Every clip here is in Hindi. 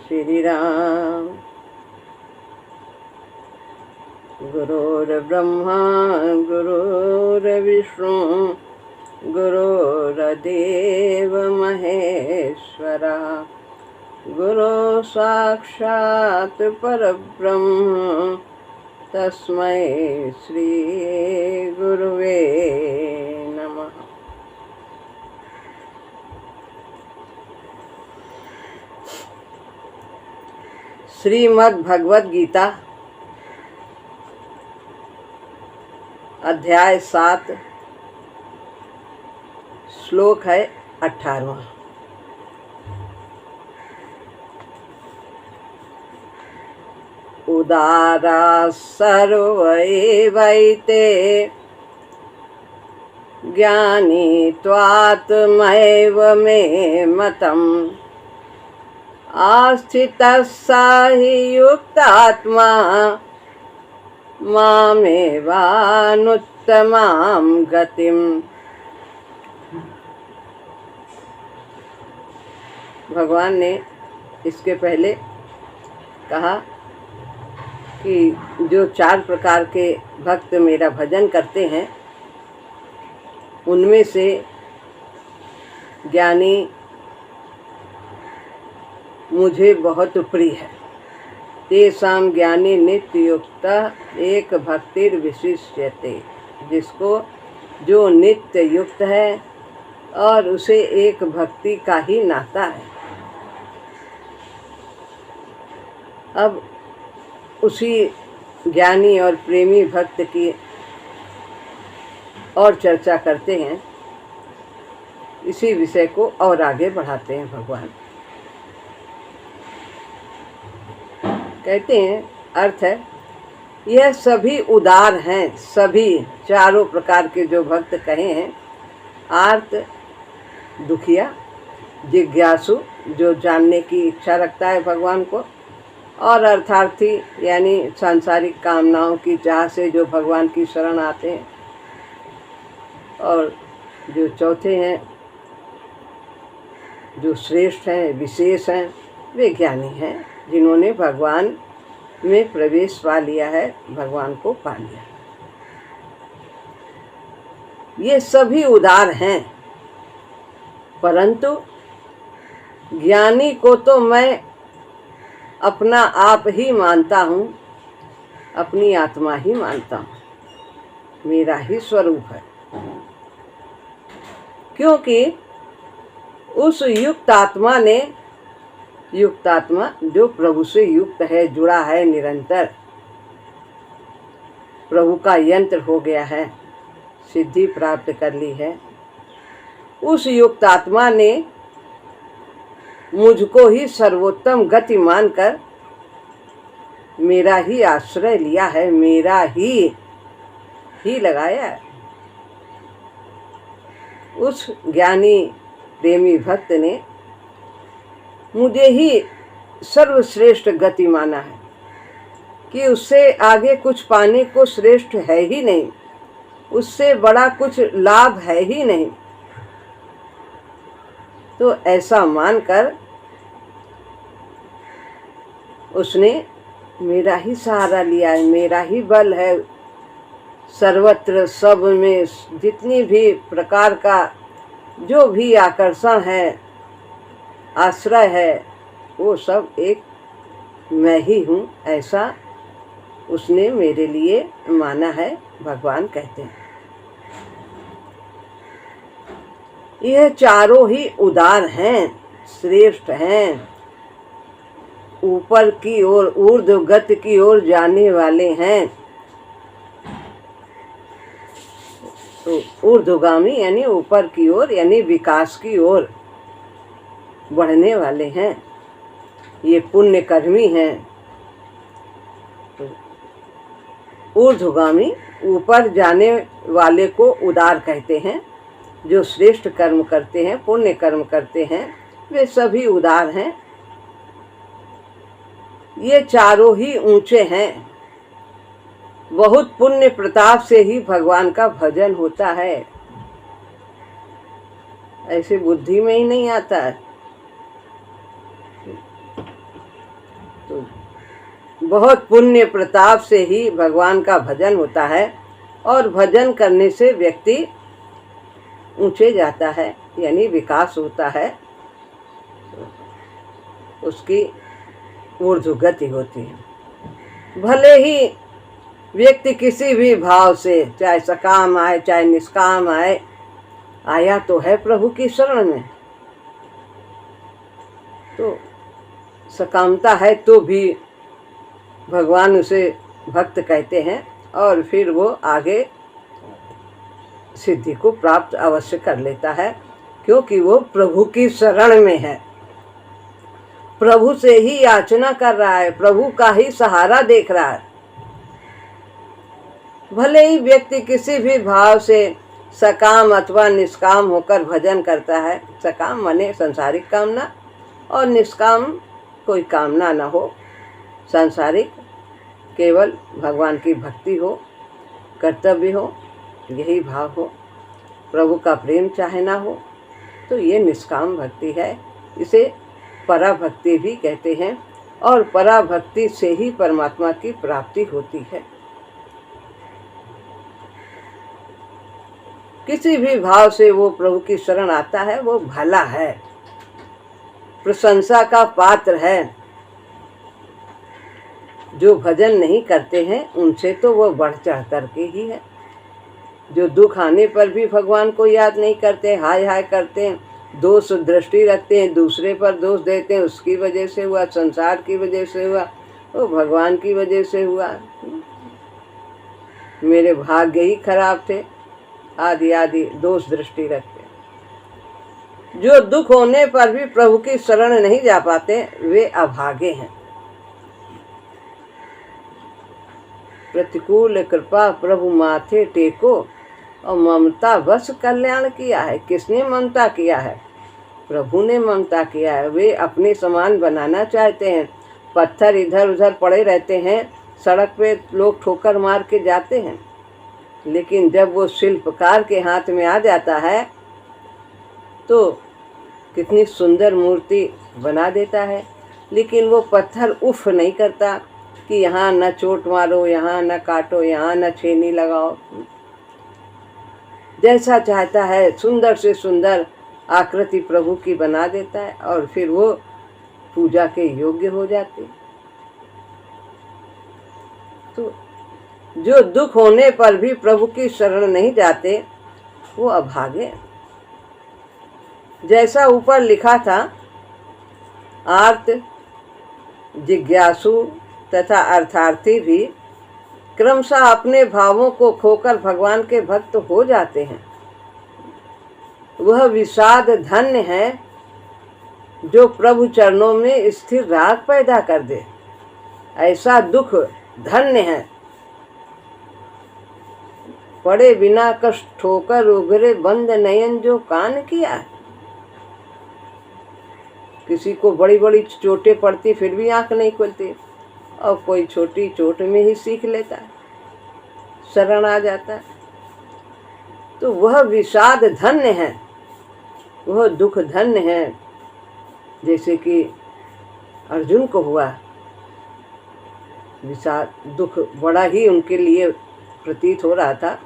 श्री राम। गुरुर्ब्रह्मा गुरुर्विष्णु गुरुर्देव महेश्वरा, गुरु साक्षात् परब्रह्म तस्मै श्री गुरुवे नमः। श्रीमद् भगवद गीता अध्याय 7 श्लोक है 18वां। उदारा सर्व एवैते ज्ञानी त्वात्मैव मे मतम्, आस्थितः स हि युक्तात्मा मामेवानुत्तमां गतिम्। भगवान ने इसके पहले कहा कि जो 4 प्रकार के भक्त मेरा भजन करते हैं उनमें से ज्ञानी मुझे बहुत प्रिय है। तेषां ज्ञानी नित्य युक्त एक भक्तिर विशिष्यते, जिसको जो नित्य युक्त है और उसे एक भक्ति का ही नाता है। अब उसी ज्ञानी और प्रेमी भक्त की और चर्चा करते हैं, इसी विषय को और आगे बढ़ाते हैं। भगवान कहते हैं, अर्थ है यह सभी उदार हैं। सभी 4 प्रकार के जो भक्त कहे हैं, आर्त दुखिया, जिज्ञासु जो जानने की इच्छा रखता है भगवान को, और अर्थार्थी यानी सांसारिक कामनाओं की चाह से जो भगवान की शरण आते हैं, और जो चौथे हैं जो श्रेष्ठ हैं, विशेष हैं, वे ज्ञानी हैं जिन्होंने भगवान में प्रवेश पा लिया है, भगवान को पा लिया। ये सभी उदार हैं, परंतु ज्ञानी को तो मैं अपना आप ही मानता हूँ, अपनी आत्मा ही मानता हूँ, मेरा ही स्वरूप है। क्योंकि उस युक्त आत्मा ने, युक्त आत्मा जो प्रभु से युक्त है, जुड़ा है, निरंतर प्रभु का यंत्र हो गया है, सिद्धि प्राप्त कर ली है, उस युक्त आत्मा ने मुझको ही सर्वोत्तम गति मानकर मेरा ही आश्रय लिया है, मेरा ही लगाया है। उस ज्ञानी प्रेमी भक्त ने मुझे ही सर्वश्रेष्ठ गति माना है कि उससे आगे कुछ पाने को श्रेष्ठ है ही नहीं, उससे बड़ा कुछ लाभ है ही नहीं। तो ऐसा मानकर उसने मेरा ही सहारा लिया है, मेरा ही बल है। सर्वत्र सब में जितनी भी प्रकार का जो भी आकर्षण है, आश्रय है, वो सब एक मैं ही हूँ, ऐसा उसने मेरे लिए माना है। भगवान कहते हैं यह चारों ही उदार हैं, श्रेष्ठ हैं, ऊपर की ओर, ऊर्ध्व गति की ओर जाने वाले हैं। तो ऊर्ध्वगामी यानी ऊपर की ओर, यानी विकास की ओर बढ़ने वाले हैं। ये पुण्य कर्मी हैं। तो ऊर्ध्वगामी, ऊपर जाने वाले को उदार कहते हैं। जो श्रेष्ठ कर्म करते हैं, पुण्य कर्म करते हैं, वे सभी उदार हैं। ये चारों ही ऊंचे हैं। बहुत पुण्य प्रताप से ही भगवान का भजन होता है, ऐसे बुद्धि में ही नहीं आता है। बहुत पुण्य प्रताप से ही भगवान का भजन होता है और भजन करने से व्यक्ति ऊंचे जाता है, यानी विकास होता है, उसकी ऊर्ध्वगति होती है। भले ही व्यक्ति किसी भी भाव से, चाहे सकाम आए चाहे निष्काम आए, आया तो है प्रभु की शरण में, तो सकामता है तो भी भगवान उसे भक्त कहते हैं और फिर वो आगे सिद्धि को प्राप्त अवश्य कर लेता है, क्योंकि वो प्रभु की शरण में है, प्रभु से ही याचना कर रहा है, प्रभु का ही सहारा देख रहा है। भले ही व्यक्ति किसी भी भाव से सकाम अथवा निष्काम होकर भजन करता है, सकाम माने संसारिक कामना और निष्काम कोई कामना न हो, सांसारिक केवल भगवान की भक्ति हो, कर्तव्य हो, यही भाव हो, प्रभु का प्रेम चाहे ना हो, तो ये निष्काम भक्ति है। इसे पराभक्ति भी कहते हैं और पराभक्ति से ही परमात्मा की प्राप्ति होती है। किसी भी भाव से वो प्रभु की शरण आता है वो भला है, प्रशंसा का पात्र है। जो भजन नहीं करते हैं उनसे तो वो बढ़ चढ़ करके ही है। जो दुख आने पर भी भगवान को याद नहीं करते, हाय हाय करते हैं, दोष दृष्टि रखते हैं, दूसरे पर दोष देते हैं, उसकी वजह से हुआ, संसार की वजह से हुआ, वो भगवान की वजह से हुआ, मेरे भाग्य ही खराब थे, आदि आदि दोष दृष्टि रखते हैं। जो दुख होने पर भी प्रभु की शरण नहीं जा पाते वे अभागे हैं। प्रतिकूल कृपा प्रभु माथे टेको और ममता बस कल्याण किया है। किसने ममता किया है? प्रभु ने ममता किया है। वे अपने समान बनाना चाहते हैं। पत्थर इधर उधर पड़े रहते हैं, सड़क पे लोग ठोकर मार के जाते हैं, लेकिन जब वो शिल्पकार के हाथ में आ जाता है तो कितनी सुंदर मूर्ति बना देता है। लेकिन वो पत्थर उफ नहीं करता कि यहाँ न चोट मारो, यहाँ न काटो, यहाँ न छेनी लगाओ। जैसा चाहता है सुंदर से सुंदर आकृति प्रभु की बना देता है और फिर वो पूजा के योग्य हो जाते। तो जो दुख होने पर भी प्रभु की शरण नहीं जाते वो अभागे। जैसा ऊपर लिखा था, आर्त, जिज्ञासु तथा अर्थार्थी भी क्रमशः अपने भावों को खोकर भगवान के भक्त हो जाते हैं। वह विषाद धन्य है जो प्रभु चरणों में स्थिर राग पैदा कर दे। ऐसा दुख धन्य है। पड़े बिना कष्ट ठोकर उगरे बंद नयन जो कान किया। किसी को बड़ी बड़ी चोटें पड़ती फिर भी आंख नहीं खुलती, और कोई छोटी चोट में ही सीख लेता है, शरण आ जाता है। तो वह विषाद धन्य है, वह दुख धन्य है। जैसे कि अर्जुन को हुआ विषाद, दुख बड़ा ही उनके लिए प्रतीत हो रहा था,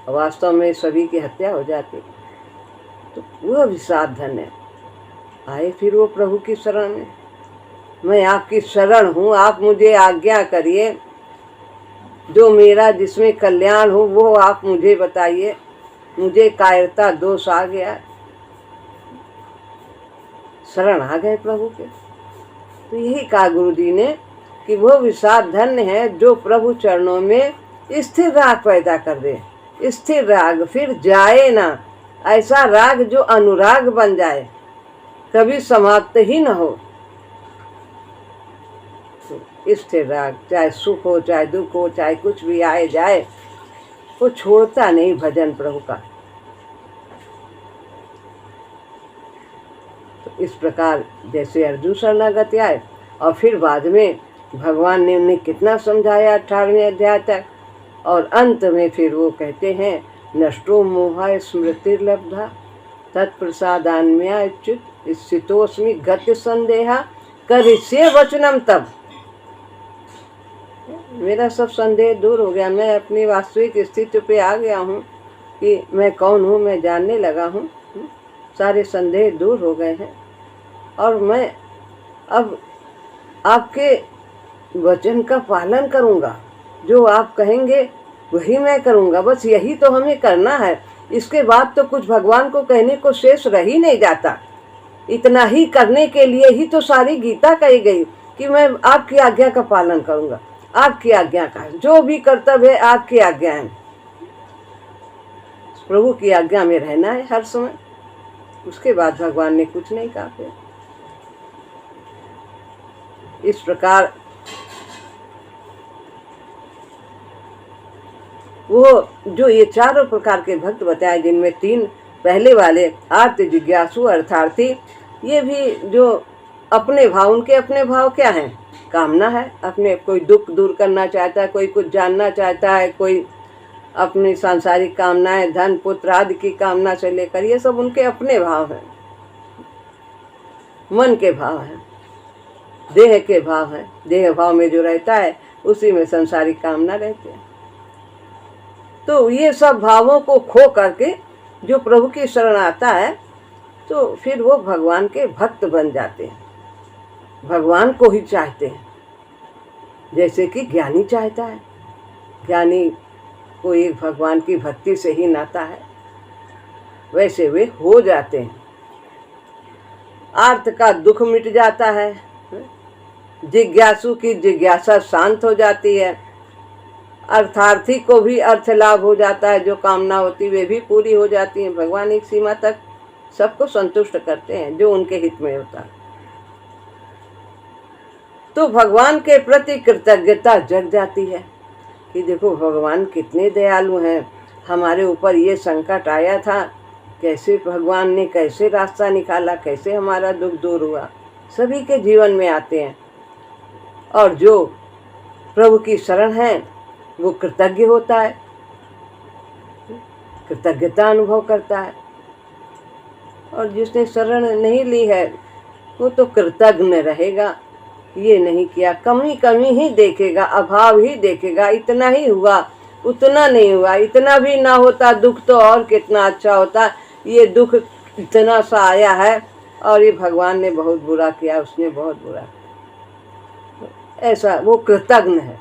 वास्तव में सभी की हत्या हो जाती। तो वह विषाद धन्य आए फिर वो प्रभु की शरण में। मैं आपकी शरण हूँ, आप मुझे आज्ञा करिए, जो मेरा जिसमें कल्याण हो वो आप मुझे बताइए। मुझे कायरता दोष आ गया, शरण आ गए प्रभु के। तो यही कहा गुरु जी ने कि वो विषाद धन्य है जो प्रभु चरणों में स्थिर राग पैदा कर दे। स्थिर राग, फिर जाए ना, ऐसा राग जो अनुराग बन जाए, कभी समाप्त ही न हो। स्थिर राग, चाहे सुख हो चाहे दुख हो, चाहे कुछ भी आए जाए, वो छोड़ता नहीं भजन प्रभु का। तो इस प्रकार जैसे अर्जुन शरणागति आए और फिर बाद में भगवान ने उन्हें कितना समझाया 18वें अध्याय तक, और अंत में फिर वो कहते हैं नष्टो मोहा स्मृतिर्लब्धा तत्प्रसादान्मयाच्युत स्थितोस्मि गति संदेहा करिष्ये वचनम तब। मेरा सब संदेह दूर हो गया। मैं अपनी वास्तविक स्थिति पे आ गया हूँ कि मैं कौन हूँ, मैं जानने लगा हूँ। सारे संदेह दूर हो गए हैं और मैं अब आपके वचन का पालन करूँगा। जो आप कहेंगे वही मैं करूँगा। बस यही तो हमें करना है। इसके बाद तो कुछ भगवान को कहने को शेष रह ही नहीं जाता। इतना ही करने के लिए ही तो सारी गीता कही गई कि मैं आपकी आज्ञा का पालन करूँगा। आपकी आज्ञा का जो भी कर्तव्य है आपकी आज्ञा है। प्रभु की आज्ञा में रहना है हर समय। उसके बाद भगवान ने कुछ नहीं कहा। फिर इस प्रकार वो जो ये चारों प्रकार के भक्त बताए, जिनमें 3 पहले वाले आर्त, जिज्ञासु, अर्थार्थी, ये भी जो अपने भाव, उनके अपने भाव क्या हैं? कामना है। अपने कोई दुख दूर करना चाहता है, कोई कुछ जानना चाहता है, कोई अपनी सांसारिक कामनाएं, धन पुत्र आदि की कामना से लेकर, ये सब उनके अपने भाव हैं, मन के भाव हैं, देह के भाव हैं। देह भाव में जो रहता है उसी में सांसारिक कामना रहती है। तो ये सब भावों को खो करके जो प्रभु की शरण आता है तो फिर वो भगवान के भक्त बन जाते हैं, भगवान को ही चाहते हैं। जैसे कि ज्ञानी चाहता है, ज्ञानी को एक भगवान की भक्ति से ही नाता है, वैसे वे हो जाते हैं। आर्त का दुख मिट जाता है, जिज्ञासु की जिज्ञासा शांत हो जाती है, अर्थार्थी को भी अर्थ लाभ हो जाता है, जो कामना होती वे भी पूरी हो जाती हैं। भगवान एक सीमा तक सबको संतुष्ट करते हैं जो उनके हित में होता है। तो भगवान के प्रति कृतज्ञता जग जाती है कि देखो भगवान कितने दयालु हैं। हमारे ऊपर ये संकट आया था, कैसे भगवान ने कैसे रास्ता निकाला, कैसे हमारा दुख दूर हुआ। सभी के जीवन में आते हैं और जो प्रभु की शरण है वो कृतज्ञ होता है, कृतज्ञता अनुभव करता है। और जिसने शरण नहीं ली है वो तो कृतज्ञ रहेगा। ये नहीं किया, कमी कमी ही देखेगा, अभाव ही देखेगा। इतना ही हुआ, उतना नहीं हुआ, इतना भी ना होता दुख तो और कितना अच्छा होता। ये दुख इतना सा आया है और ये भगवान ने बहुत बुरा किया, उसने बहुत बुरा किया। ऐसा वो कृतज्ञ है।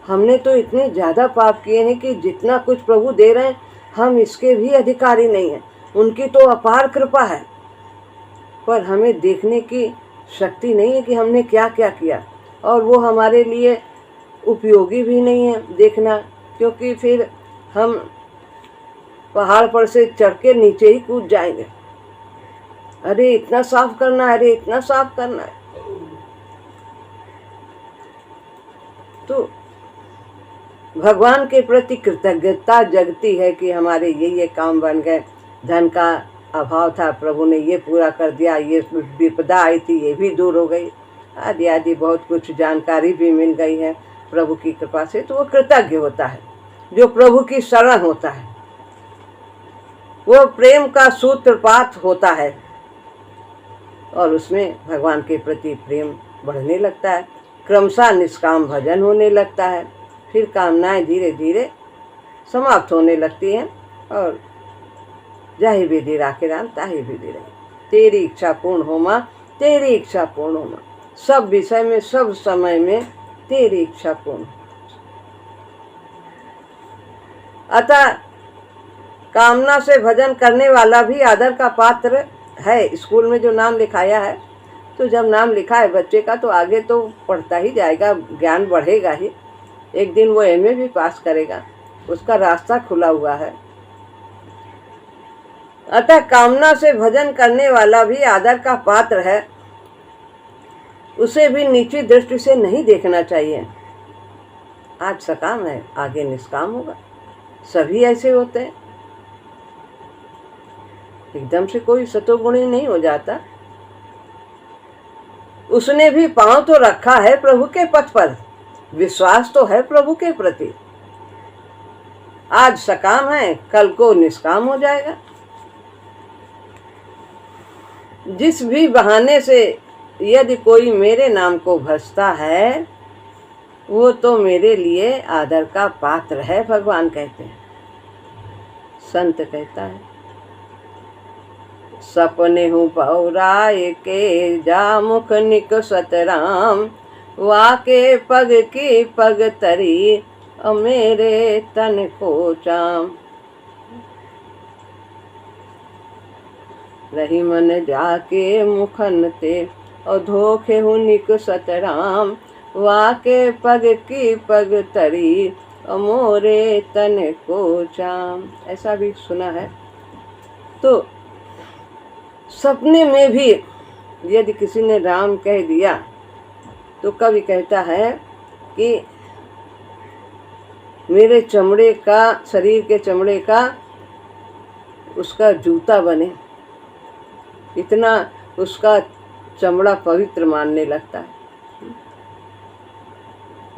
हमने तो इतने ज़्यादा पाप किए हैं कि जितना कुछ प्रभु दे रहे हैं हम इसके भी अधिकारी नहीं हैं। उनकी तो अपार कृपा है, पर हमें देखने की शक्ति नहीं है कि हमने क्या क्या किया, और वो हमारे लिए उपयोगी भी नहीं है देखना, क्योंकि फिर हम पहाड़ पर से चढ़ के नीचे ही कूद जाएंगे। अरे इतना साफ करना है, अरे इतना साफ करना है। तो भगवान के प्रति कृतज्ञता जगती है कि हमारे ये काम बन गए। धन का अभाव था, प्रभु ने ये पूरा कर दिया। ये विपदा आई थी, ये भी दूर हो गई। आदि आदि बहुत कुछ जानकारी भी मिल गई है प्रभु की कृपा से। तो वो कृतज्ञ होता है। जो प्रभु की शरण होता है वो प्रेम का सूत्रपात होता है और उसमें भगवान के प्रति प्रेम बढ़ने लगता है। क्रमशः निष्काम भजन होने लगता है। फिर कामनाएं धीरे धीरे समाप्त होने लगती हैं और जाहि विधि राखे राम ताहि विधि रहे। तेरी इच्छा पूर्ण हो माँ, तेरी इच्छा पूर्ण हो माँ। सब विषय में, सब समय में तेरी इच्छा पूर्ण। अतः कामना से भजन करने वाला भी आदर का पात्र है। स्कूल में जो नाम लिखाया है, तो जब नाम लिखा है बच्चे का तो आगे तो पढ़ता ही जाएगा, ज्ञान बढ़ेगा ही। एक दिन वो एमए भी पास करेगा, उसका रास्ता खुला हुआ है। अतः कामना से भजन करने वाला भी आदर का पात्र है। उसे भी नीची दृष्टि से नहीं देखना चाहिए। आज सकाम है, आगे निष्काम होगा। सभी ऐसे होते हैं, एकदम से कोई सतोगुणी नहीं हो जाता। उसने भी पांव तो रखा है प्रभु के पथ पर, विश्वास तो है प्रभु के प्रति। आज सकाम है, कल को निष्काम हो जाएगा। जिस भी बहाने से यदि कोई मेरे नाम को भजता है वो तो मेरे लिए आदर का पात्र है, भगवान कहते हैं। संत कहता है, सपने हूँ पौराय के जा मुख निकसत राम, वाके पग की पग तरी मेरे तन को चाम। रही मन जाके मुखन ते और धोखे हूँ निकसत राम, वाके पग की पग तरी मोरे तन को चाम। ऐसा भी सुना है। तो सपने में भी यदि किसी ने राम कह दिया तो कवि कहता है कि मेरे चमड़े का, शरीर के चमड़े का उसका जूता बने, इतना उसका चमड़ा पवित्र मानने लगता है।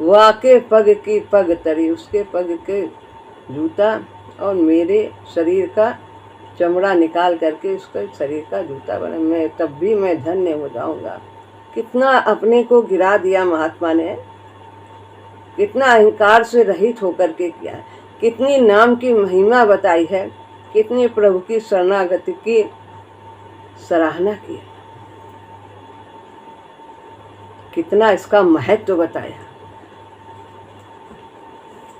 वाके पग की पग तरी, उसके पग के जूता और मेरे शरीर का चमड़ा निकाल करके उसके शरीर का जूता बने, मैं तब भी मैं धन्य हो जाऊंगा। कितना अपने को गिरा दिया महात्मा ने, कितना अहंकार से रहित होकर के किया है, कितनी नाम की महिमा बताई है, कितनी प्रभु की शरणागति की सराहना की, कितना इसका महत्व बताया।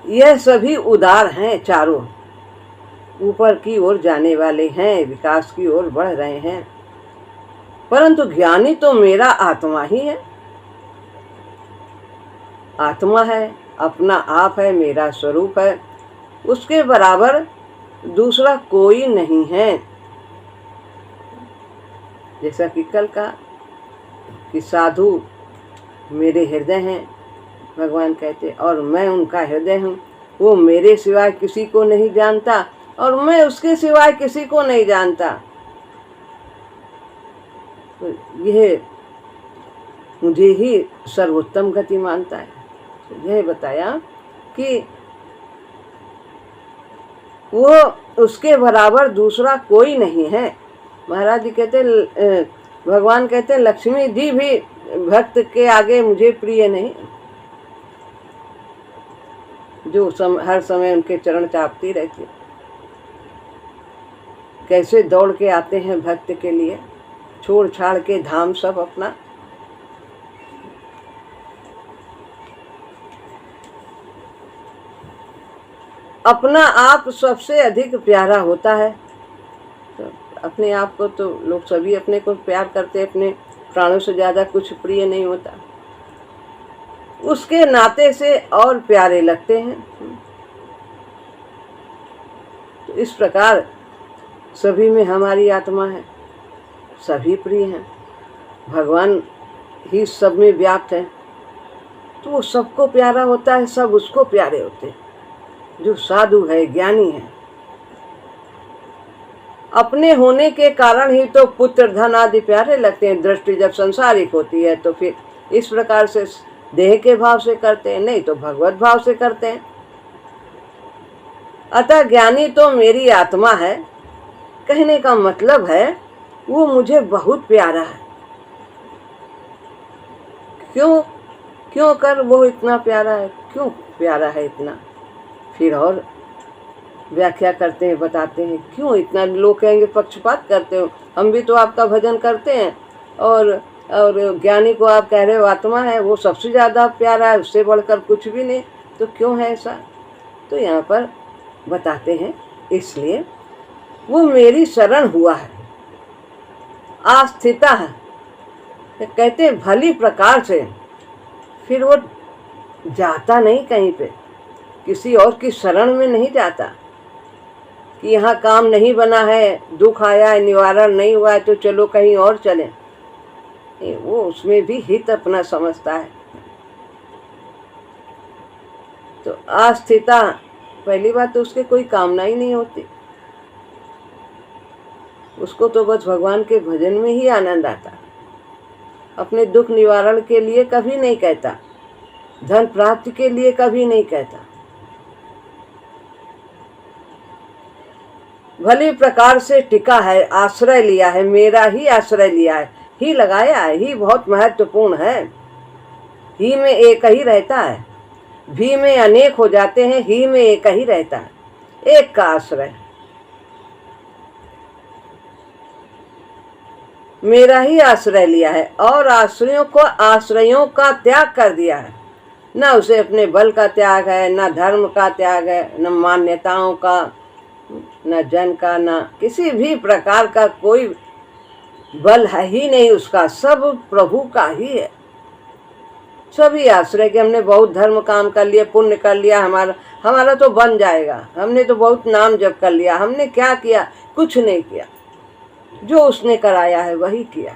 यह सभी उदार हैं, चारों ऊपर की ओर जाने वाले हैं, विकास की ओर बढ़ रहे हैं। परंतु ज्ञानी तो मेरा आत्मा ही है, आत्मा है, अपना आप है, मेरा स्वरूप है, उसके बराबर दूसरा कोई नहीं है। जैसा कि कल का कि साधु मेरे हृदय हैं, भगवान कहते, और मैं उनका हृदय हूँ। वो मेरे सिवाय किसी को नहीं जानता और मैं उसके सिवाय किसी को नहीं जानता। तो यह मुझे ही सर्वोत्तम गति मानता है। तो यह बताया कि वो उसके बराबर दूसरा कोई नहीं है। महाराज जी कहते, भगवान कहते, लक्ष्मी जी भी भक्त के आगे मुझे प्रिय नहीं, जो हर समय उनके चरण चापती रहती। कैसे दौड़ के आते हैं भक्त के लिए, छोड़ छाड़ के धाम सब अपना। अपना आप सबसे अधिक प्यारा होता है। तो अपने आप को तो लोग सभी अपने को प्यार करते, अपने प्राणों से ज़्यादा कुछ प्रिय नहीं होता, उसके नाते से और प्यारे लगते हैं। तो इस प्रकार सभी में हमारी आत्मा है, सभी प्रिय हैं, भगवान ही सब में व्याप्त है। तो वो सबको प्यारा होता है, सब उसको प्यारे होते हैं। जो साधु है, ज्ञानी है, अपने होने के कारण ही तो पुत्र धन आदि प्यारे लगते हैं। दृष्टि जब संसारिक होती है तो फिर इस प्रकार से देह के भाव से करते हैं, नहीं तो भगवत भाव से करते हैं। अतः ज्ञानी तो मेरी आत्मा है, कहने का मतलब है वो मुझे बहुत प्यारा है। क्यों कर वो इतना प्यारा है, क्यों प्यारा है इतना? फिर और व्याख्या करते हैं, बताते हैं क्यों इतना। लोग कहेंगे पक्षपात करते हो, हम भी तो आपका भजन करते हैं और ज्ञानी को आप कह रहे हो आत्मा है, वो सबसे ज़्यादा प्यारा है, उससे बढ़कर कुछ भी नहीं, तो क्यों है ऐसा? तो यहाँ पर बताते हैं, इसलिए वो मेरी शरण हुआ है, आस्थिता है, कहते हैं भली प्रकार से। फिर वो जाता नहीं कहीं पे, किसी और की शरण में नहीं जाता कि यहाँ काम नहीं बना है, दुख आया है, निवारण नहीं हुआ है, तो चलो कहीं और चलें। वो उसमें भी हित अपना समझता है। तो आस्थिता, पहली बात तो उसके कोई कामना ही नहीं होती, उसको तो बस भगवान के भजन में ही आनंद आता। अपने दुख निवारण के लिए कभी नहीं कहता, धन प्राप्ति के लिए कभी नहीं कहता। भली प्रकार से टिका है, आश्रय लिया है, मेरा ही आश्रय लिया है, ही लगाया है, ही बहुत महत्वपूर्ण है, ही में एक ही रहता है। भी में अनेक हो जाते हैं, ही में एक ही रहता है, एक का आश्रय। मेरा ही आश्रय लिया है और आश्रयों का त्याग कर दिया है। न उसे अपने बल का त्याग है, न धर्म का त्याग है, न मान्यताओं का, न जन का, न किसी भी प्रकार का कोई बल है ही नहीं उसका, सब प्रभु का ही है। सभी आश्रय के हमने बहुत धर्म काम कर लिया, पुण्य कर लिया, हमारा तो बन जाएगा, हमने तो बहुत नाम जप कर लिया, हमने क्या किया? कुछ नहीं किया। जो उसने कराया है वही किया,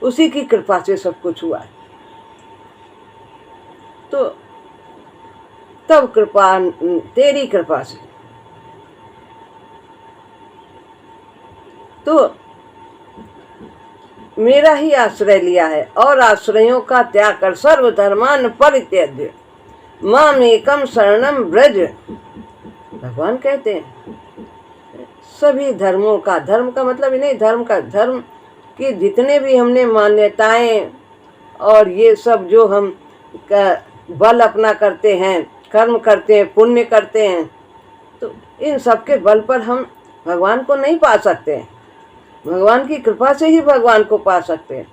उसी की कृपा से सब कुछ हुआ है। तो तब कृपा तेरी कृपा से। तो मेरा ही आश्रय लिया है और आश्रयों का त्याग कर सर्वधर्मान परित्यज्य माम एकम शरणम ब्रज। भगवान कहते हैं सभी धर्मों का, धर्म का मतलब नहीं धर्म के जितने भी हमने मान्यताएं और ये सब जो हम बल अपना करते हैं, कर्म करते हैं, पुण्य करते हैं, तो इन सब के बल पर हम भगवान को नहीं पा सकते हैं। भगवान की कृपा से ही भगवान को पा सकते हैं।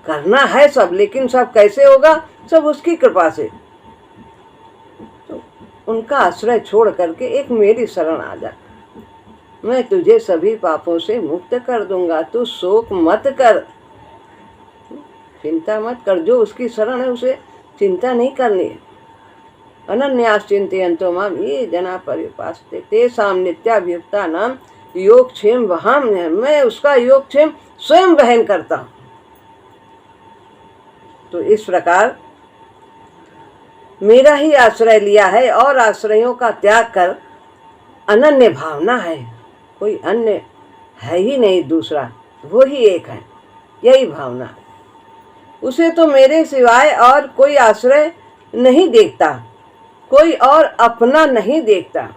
करना है सब, लेकिन सब कैसे होगा? सब उसकी कृपा से। तो उनका आश्रय छोड़ करके एक मेरी शरण आ जा, मैं तुझे सभी पापों से मुक्त कर दूंगा, तू शोक मत कर, चिंता मत कर। जो उसकी शरण है उसे चिंता नहीं करनी है। अनन्यास चिंतयन्तो माम ये जना पर्युपासते तेषां नित्याभियुक्ता नाम योगक्षेम वहाम। मैं उसका योगक्षेम स्वयं वहन करता हूँ। तो इस प्रकार मेरा ही आश्रय लिया है और आश्रयों का त्याग कर अनन्य भावना है, कोई अन्य है ही नहीं दूसरा, वो ही एक है, यही भावना है। उसे तो मेरे सिवाय और कोई आश्रय नहीं देखता, कोई और अपना नहीं देखता।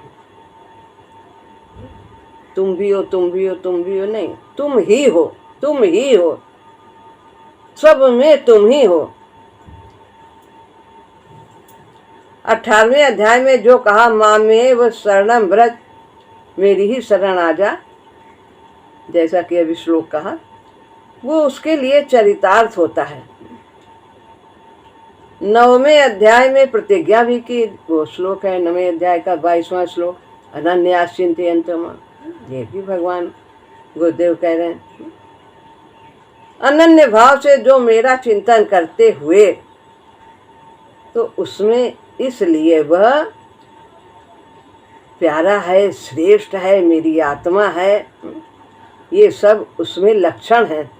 तुम भी हो, तुम भी हो, तुम भी हो, नहीं, तुम ही हो, तुम ही हो, सब में तुम ही हो। 18वें अध्याय में जो कहा मामेव शरणम व्रज, मेरी ही शरण आ जा, जैसा कि अभी श्लोक कहा, वो उसके लिए चरितार्थ होता है। 9वें अध्याय में प्रतिज्ञा भी की, वो श्लोक है 9वें अध्याय का 22वां श्लोक, अनन्यास चिंतयन्तो माम। ये भी भगवान गुरुदेव कह रहे हैं, अनन्य भाव से जो मेरा चिंतन करते हुए, तो उसमें इसलिए वह प्यारा है, श्रेष्ठ है, मेरी आत्मा है, ये सब उसमें लक्षण है,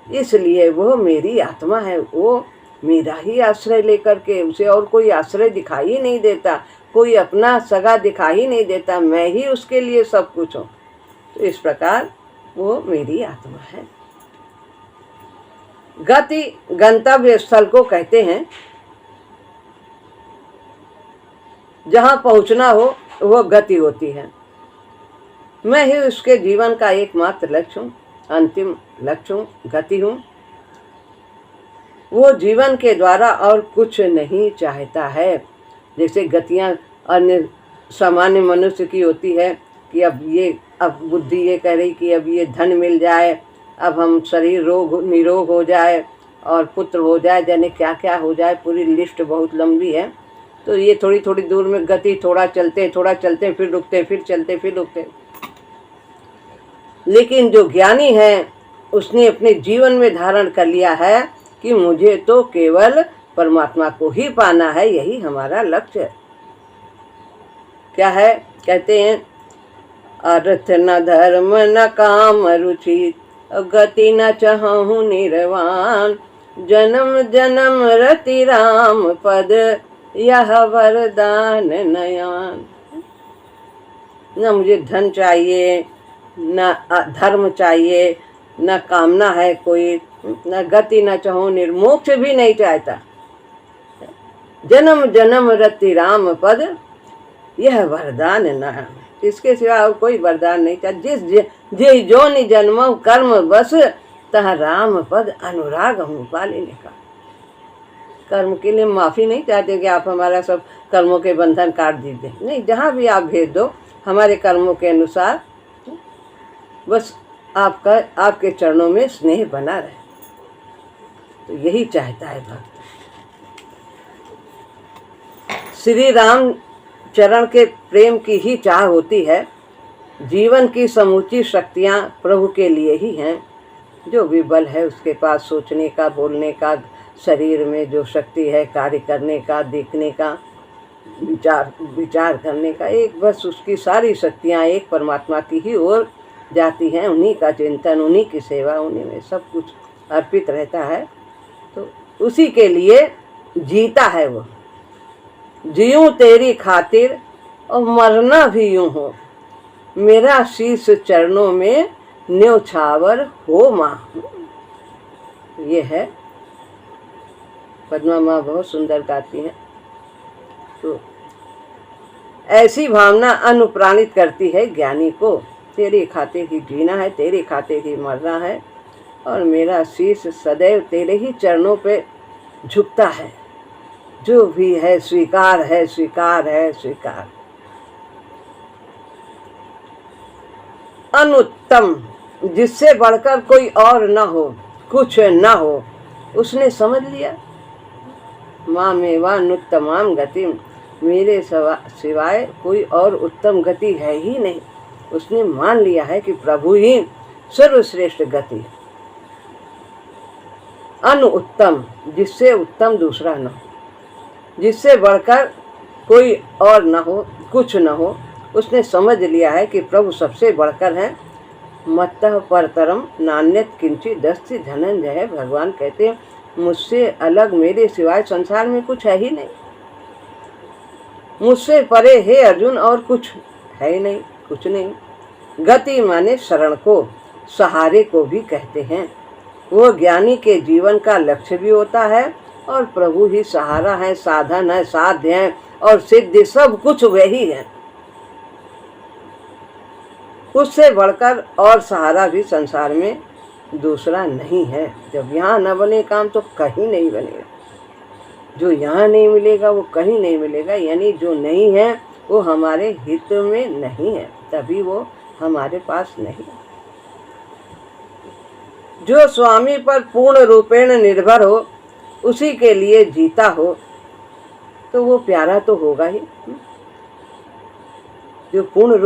इसलिए वो मेरी आत्मा है। वो मेरा ही आश्रय लेकर के, उसे और कोई आश्रय दिखाई नहीं देता, कोई अपना सगा दिखाई नहीं देता, मैं ही उसके लिए सब कुछ हूँ। तो इस प्रकार वो मेरी आत्मा है। गति गंतव्य स्थल को कहते हैं, जहाँ पहुँचना हो वो गति होती है। मैं ही उसके जीवन का एकमात्र लक्ष्य हूँ, अंतिम लक्ष्य हूँ, गति हूँ। वो जीवन के द्वारा और कुछ नहीं चाहता है। जैसे गतियाँ अन्य सामान्य मनुष्य की होती है कि अब बुद्धि ये कह रही कि अब ये धन मिल जाए, अब हम शरीर निरोग हो जाए और पुत्र हो जाए, जाने क्या क्या हो जाए, पूरी लिस्ट बहुत लंबी है। तो ये थोड़ी थोड़ी दूर में गति, थोड़ा चलते फिर रुकते, फिर चलते फिर रुकते। लेकिन जो ज्ञानी है उसने अपने जीवन में धारण कर लिया है कि मुझे तो केवल परमात्मा को ही पाना है, यही हमारा लक्ष्य है। क्या है? कहते हैं अर्थ न धर्म न काम रुचि, गति न चाहूं निर्वाण, जन्म जन्म रति राम पद, यह वरदान नयान। न मुझे धन चाहिए, न धर्म चाहिए, न कामना है कोई, न गति न चाहूं निर्मोक्ष भी नहीं चाहता, जन्म जन्म रति राम पद, यह वरदान न। इसके सिवा और कोई वरदान नहीं था। जिस जोनि जन्म कर्म बस, तह राम पद अनुराग हूँ। बाली ने कहा, कर्म के लिए माफ़ी नहीं चाहते कि आप हमारा सब कर्मों के बंधन काट दीजिए, नहीं, जहाँ भी आप भेज दो हमारे कर्मों के अनुसार, बस आपका आपके चरणों में स्नेह बना रहे। तो यही चाहता है भक्त। श्री राम चरण के प्रेम की ही चाह होती है। जीवन की समूची शक्तियाँ प्रभु के लिए ही हैं। जो भी बल है उसके पास, सोचने का, बोलने का, शरीर में जो शक्ति है कार्य करने का, देखने का, विचार करने का, एक बस उसकी सारी शक्तियाँ एक परमात्मा की ही ओर जाती हैं। उन्हीं का चिंतन, उन्हीं की सेवा, उन्हीं में सब कुछ अर्पित रहता है। तो उसी के लिए जीता है वो। जीऊँ तेरी खातिर और मरना भी यूं हो, मेरा शीश चरणों में न्योछावर हो माँ। ये है, पद्मा माँ बहुत सुंदर गाती हैं। तो ऐसी भावना अनुप्राणित करती है ज्ञानी को। तेरी खातिर ही जीना है, तेरी खातिर ही मरना है, और मेरा शीश सदैव तेरे ही चरणों पे झुकता है। जो भी है स्वीकार है, स्वीकार है, स्वीकार। अनुत्तम, जिससे बढ़कर कोई और न हो, कुछ न हो, उसने समझ लिया। माँ मेवानुत्तमाम गति, मेरे सिवाय कोई और उत्तम गति है ही नहीं। उसने मान लिया है कि प्रभु ही सर्वश्रेष्ठ गति। अनुत्तम, जिससे उत्तम दूसरा न हो, जिससे बढ़कर कोई और न हो, कुछ न हो, उसने समझ लिया है कि प्रभु सबसे बढ़कर हैं। मत्तः परतरम नान्यत किंचित दस्ति धनंजय। भगवान कहते हैं मुझसे अलग, मेरे सिवाय संसार में कुछ है ही नहीं। मुझसे परे हे अर्जुन और कुछ है ही नहीं, कुछ नहीं। गति माने शरण को, सहारे को भी कहते हैं। वो ज्ञानी के जीवन का लक्ष्य भी होता है, और प्रभु ही सहारा है, साधन है, साध्य है और सिद्धि, सब कुछ वही है। उससे बढ़कर और सहारा भी संसार में दूसरा नहीं है। जब यहाँ न बने काम तो कहीं नहीं बनेगा। जो यहाँ नहीं मिलेगा वो कहीं नहीं मिलेगा। यानी जो नहीं है वो हमारे हित में नहीं है, तभी वो हमारे पास नहीं। जो स्वामी पर पूर्ण रूपेण निर्भर हो, उसी के लिए जीता हो, तो वो प्यारा तो होगा ही। जो पूर्ण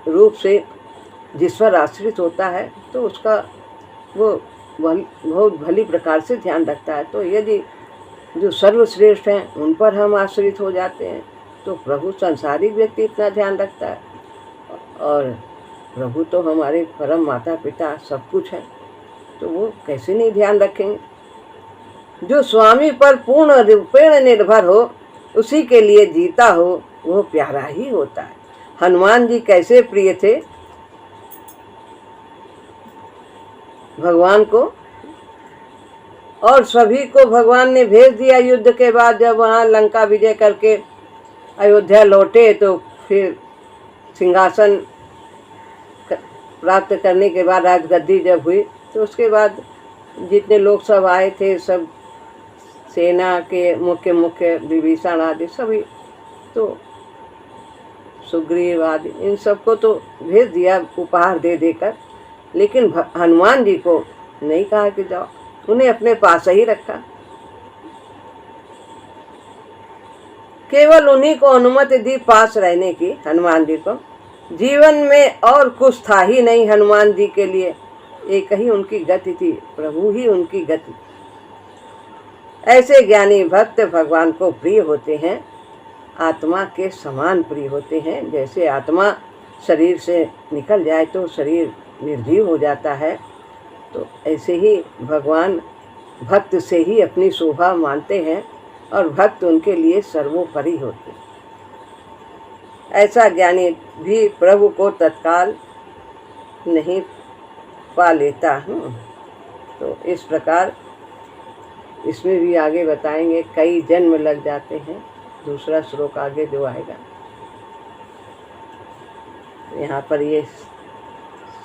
रूप से जिस पर आश्रित होता है तो उसका वो बहुत भली प्रकार से ध्यान रखता है। तो यदि जो सर्वश्रेष्ठ हैं उन पर हम आश्रित हो जाते हैं तो प्रभु संसारिक व्यक्ति इतना ध्यान रखता है, और प्रभु तो हमारे परम माता पिता सब कुछ है, तो वो कैसे नहीं ध्यान रखेंगे। जो स्वामी पर पूर्ण रूपेण निर्भर हो, उसी के लिए जीता हो, वो प्यारा ही होता है। हनुमान जी कैसे प्रिय थे भगवान को, और सभी को भगवान ने भेज दिया युद्ध के बाद। जब वहाँ लंका विजय करके अयोध्या लौटे तो फिर सिंहासन प्राप्त करने के बाद राजगद्दी जब हुई तो उसके बाद जितने लोग सब आए थे, सब सेना के मुख्य विभीषण आदि सभी, तो सुग्रीव आदि, इन सबको तो भेज दिया उपहार दे देकर, लेकिन हनुमान जी को नहीं कहा कि जाओ, उन्हें अपने पास ही रखा। केवल उन्हीं को अनुमति दी पास रहने की, हनुमान जी को। जीवन में और कुछ था ही नहीं हनुमान जी के लिए, एक ही उनकी गति थी, प्रभु ही उनकी गति। ऐसे ज्ञानी भक्त भगवान को प्रिय होते हैं, आत्मा के समान प्रिय होते हैं। जैसे आत्मा शरीर से निकल जाए तो शरीर निर्जीव हो जाता है, तो ऐसे ही भगवान भक्त से ही अपनी शोभा मानते हैं, और भक्त उनके लिए सर्वोपरि होते हैं। ऐसा ज्ञानी भी प्रभु को तत्काल नहीं पा लेता। तो इस प्रकार इसमें भी आगे बताएंगे, कई जन्म लग जाते हैं। दूसरा श्लोक आगे जो आएगा, यहाँ पर ये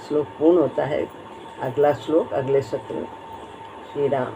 श्लोक पूर्ण होता है। अगला श्लोक अगले सत्र में। श्री राम।